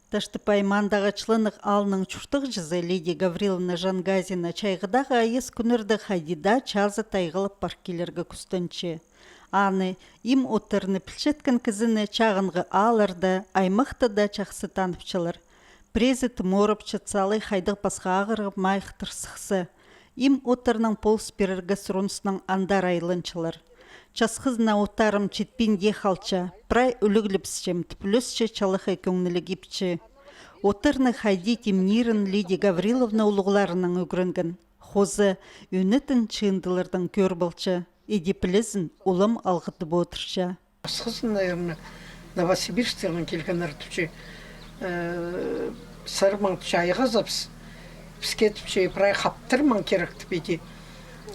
Таштыпай мандағы члынық алының чуштық жызы Лидия Гавриловна Жангазина чайғыдағы айыз күнірді хайдида чазы тайғылып паркелерге күстінші. Аны им отырны пілшеткен кізіні чағынғы алырды, аймықты да чақсы таныпчылыр. Презет морып чатсалы хайдық басқа ағырғы майықтыр сықсы. Им отырның полс беріргі сұрынсының андар айлынчылыр. Часқызна отарым четпинге халча, прай үлігліпсчем, тіплюсче чалықы көңнілі гипчі. Отырны хайди темнирін Лидия Гавриловна ұлығыларының үгірінген. Хозы үнітін чындылырдың көр болчы, едепілізін ұлым алғыды бұтырча. Часқызын, наверное, Новосибирсктерін келген әртіпче сарман чайға запс. Пскетіпче прай қаптырман керекті бейде.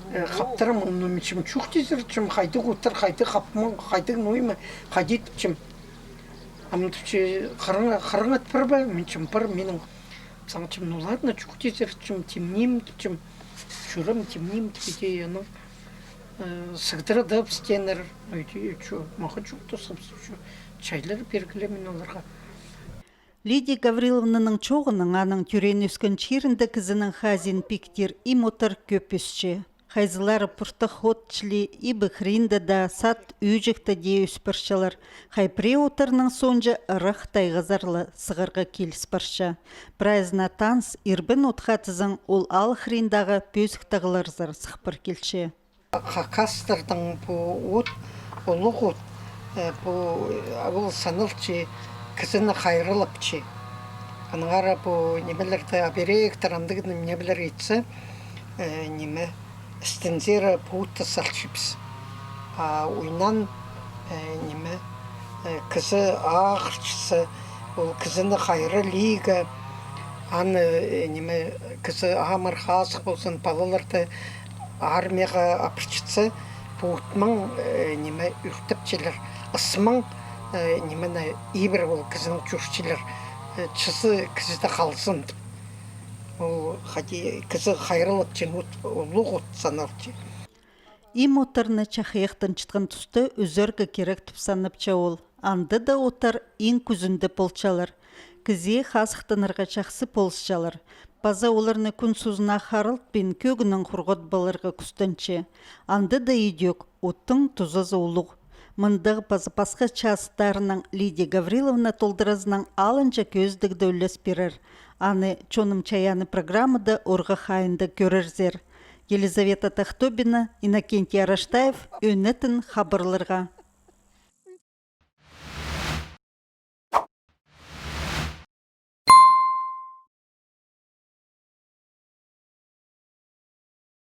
Қаптырым оның мечім чух тезірчім, қайды ғұттыр, қайды қапман, қайды нойма, қайды етіпчім. Амытіпче қырың атпыр ба, менчім бір менің саңчым, ну ладно, чух тезірчім, темнем тіпчім, жүрім темнем тіпеде, сығдыры да пістенір, маға чух тосып, чайлар бергілі мен оларға. Лидия Гавриловнаның чоғының аның түрен өскен чирінді кізінің хазин пиктер им отыр көпісчі. Хайзылары пұрты хотчылы ибі хринді да сат үйжікті де өспіршілер. Хайпре отырның сонжы ұрық тайғызарлы сығырға келіспірші. Прайзына танс ирбін отқатызың ол ал хриндағы пөзіктіғыларзыр сықпыр келші. Қақастырдың бұл от, олық от, бұл санылчы, кізіні қайрылыпчы. Анғара бұл немелерді аберек тарамдығыны немелер етсі, неме стензері пуытты салчыпс. Ойнан неме кізі ағырчысы, кізіні қайры лига, аны неме кізі ағамыр қасық болсын, балаларды армияға апырчысы, пуытмың неме үктіпчелер, ысмың немені ибір ол кізінің жүршілер чысы кізіді қалсын. Ол кізі қайрылық жен ұлық от санарчы. Им отырны чахияқтын чытқан тұсты үзергі керек тұпсаныпча ол. Анды да отыр ең күзінді полчалар. Кізе қасықтынырға чақсы полсчалар. База оларны күн сузына харылт бен көгінің құрғыт балырға күстінші. Анды да едек, оттың тұзызы ұлық. Мындығы басқа частарының Лидия Гавриловна толдыразының алынча көздігді өлес берір. Аны чоным чаяны программада орға хайында көрірзер. Елизавета Тахтобина, Иннокентий Араштаев, өнетін хабарларға.